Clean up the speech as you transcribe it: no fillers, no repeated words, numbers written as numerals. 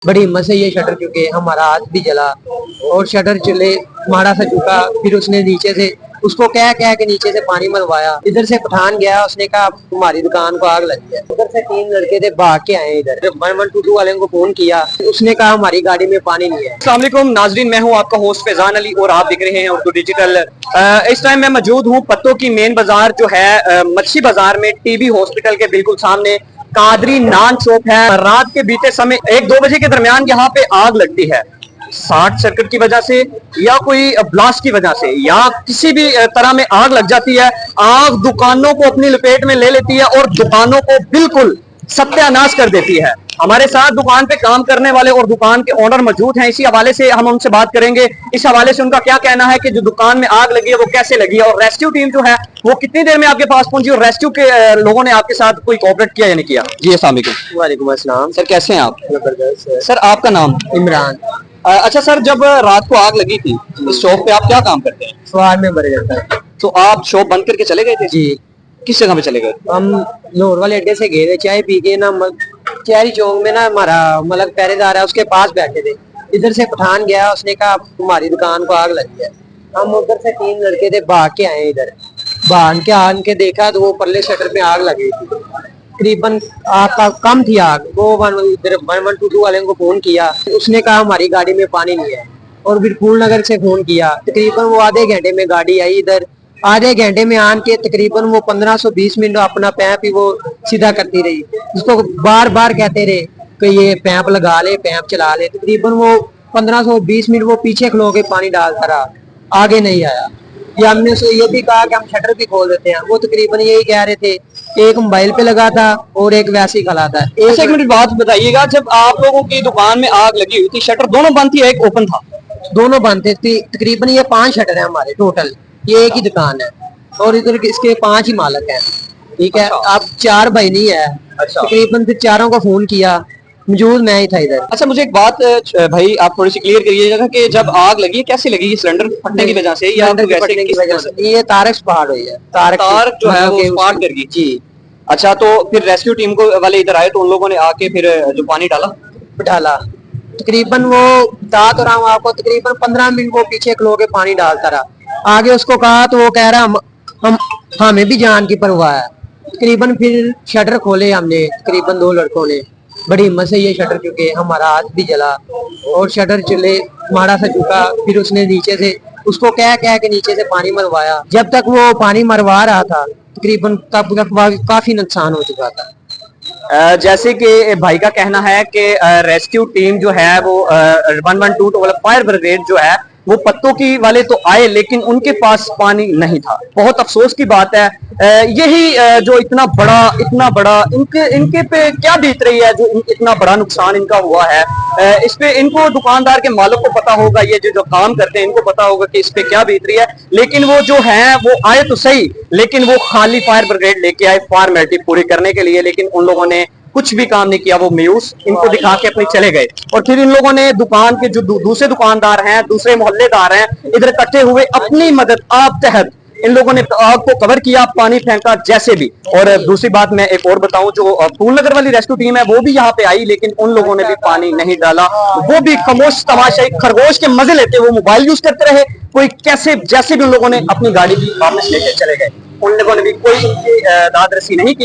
बड़ी हिम्मत से ये शटर चुके, हमारा हाथ भी जला और शटर चले माड़ा सा चुका। फिर उसने नीचे से उसको कह कह के नीचे से पानी मरवाया। इधर से पठान गया, उसने कहा तुम्हारी दुकान को आग लगी है। उधर से 3 लड़के थे भाग के आए। इधर 1122 वाले को फोन किया, उसने कहा हमारी गाड़ी में पानी नहीं है। अस्सलाम वालेकुम नाजरीन, मैं हूं आपका होस्ट फैजान अली और आप देख रहे हैं उर्दू डिजिटल। इस टाइम मैं मौजूद हूं पत्तों की मेन बाजार जो है मच्छी बाजार में, टीबी हॉस्पिटल के बिल्कुल सामने कादरी नान शॉप है। रात के बीते समय 1-2 बजे के दरमियान यहाँ पे आग लगती है, शॉर्ट सर्किट की वजह से या कोई ब्लास्ट की वजह से या किसी भी तरह में आग लग जाती है। आग दुकानों को अपनी लपेट में ले लेती है और दुकानों को बिल्कुल सत्यानाश कर देती है। हमारे साथ दुकान पे काम करने वाले और दुकान के ओनर मौजूद हैं, इसी हवाले से हम उनसे बात करेंगे। इस हवाले से उनका क्या कहना है कि जो दुकान में आग लगी है वो कैसे लगी है और रेस्क्यू टीम जो है वो कितनी देर में आपके पास पहुंची और रेस्क्यू के लोगों ने आपके साथ कोई कोऑपरेट किया या नहीं किया। जी अस्सलाम वालेकुम। वालेकुम अस्सलाम। सर कैसे हैं आप? जबरदस्त। सर आपका नाम? इमरान। अच्छा सर, जब रात को आग लगी थी इस शॉप पे आप क्या काम करते हैं? सवार में भर जाता है। तो आप शॉप बंद करके चले गए थे? जी। किस जगह पे चले गए? हम लाहौर वाले अड्डे से गए थे, चाय पी के ना चेरी चौक में ना हमारा मतलब पहरेदार है, उसके पास बैठे थे। इधर से पठान गया, उसने कहा तुम्हारी दुकान को आग लगी है। हम उधर से 3 लड़के थे भाग के आए। इधर भाग के आन के देखा तो वो परले शटर पे आग लगी थी। तकरीबन आग का कम थी आग। वो 1122 वाले को फोन किया, उसने कहा हमारी गाड़ी में पानी नहीं है। और फिर फूल नगर से फोन किया, तकरीबन वो आधे घंटे में गाड़ी आई। इधर आधे घंटे में आन के तकरीबन वो 1520 मिनट अपना पैप ही वो सीधा करती रही। उसको बार बार कहते रहे कि ये पैप लगा ले, पैप चला ले। तकरीबन वो 1520 मिनट वो पीछे खलो के पानी डालता रहा, आगे नहीं आया। ये हमने उसे ये भी कहा कि हम शटर भी खोल देते हैं, वो तकरीबन यही कह रहे थे। एक मोबाइल पे लगा था और एक वैसे ही खड़ा था। एक मिनट बात बताइएगा, जब आप लोगों की दुकान में आग लगी हुई थी शटर दोनों बंद थी, एक ओपन था? दोनों बंद थे। तकरीबन ये 5 शटर है हमारे टोटल, ये एक ही दुकान है और इधर इसके 5 ही मालक हैं। ठीक है। अच्छा। अब 4 भाई नहीं है। अच्छा। तकरीबन फिर चारों को फोन किया, मौजूद मैं ही था इधर। अच्छा, मुझे एक बात भाई आप थोड़ी सी क्लियर करिएगा कि जब आग लगी कैसे लगी? ये सिलेंडर फटने की वजह से या सिलेंडर के वैसे फटने की किस वजह वजह से? ये तारक स्पार्ट हुई है। तार जो है वो स्पार्ट कर गई। जी। अच्छा, तो फिर रेस्क्यू टीम को वाले इधर आए तो उन लोगों ने आके फिर जो पानी डाला। तकरीबन वो बता तो रहा हूँ आपको, तकरीबन 15 मिनट वो पीछे खलो के पानी डालता रहा। आगे उसको कहा तो वो कह रहा हम हमें भी जान की परवाह है। तकरीबन फिर शटर खोले हमने, तकरीबन 2 लड़कों ने बड़ी हिम्मत से ये शटर चुके, हमारा हाथ भी जला और शटर चले माड़ा सा चुका। फिर उसने नीचे से उसको कह कह के नीचे से पानी मरवाया। जब तक वो पानी मरवा रहा था तकरीबन तब तक काफी नुकसान हो चुका था। जैसे कि भाई का कहना है कि रेस्क्यू टीम जो है वो 112 वाला फायर ब्रिगेड जो है वो पत्तों की वाले तो आए लेकिन उनके पास पानी नहीं था। बहुत अफसोस की बात है। यही जो इतना बड़ा इनके पे क्या बीत रही है, जो इतना बड़ा नुकसान इनका हुआ है। इस पे इनको दुकानदार के मालिक को पता होगा, ये जो काम करते हैं इनको पता होगा कि इस पे क्या बीत रही है। लेकिन वो जो है वो आए तो सही, लेकिन वो खाली फायर ब्रिगेड लेके आए फॉर्मेलिटी पूरी करने के लिए, लेकिन उन लोगों ने कुछ भी काम नहीं किया। वो मायूस इनको दिखा के अपने चले गए और फिर इन लोगों ने दुकान के जो दूसरे दुकानदार हैं, दूसरे मोहल्लेदार हैं, इधर इकट्ठे हुए अपनी मदद आप तहत इन लोगों ने आग को कवर किया, पानी फेंका जैसे भी। और दूसरी बात मैं एक और बताऊं, जो फूल नगर वाली रेस्क्यू टीम है वो भी यहाँ पे आई लेकिन उन लोगों ने भी पानी नहीं डाला। वो भी खामोश तमाशाई खरगोश के मजे लेते हुए मोबाइल यूज करते रहे। कोई कैसे जैसे भी उन लोगों ने अपनी गाड़ी भी वापस लेके चले गए। उन लोगों ने भी कोई दाद रसी नहीं की।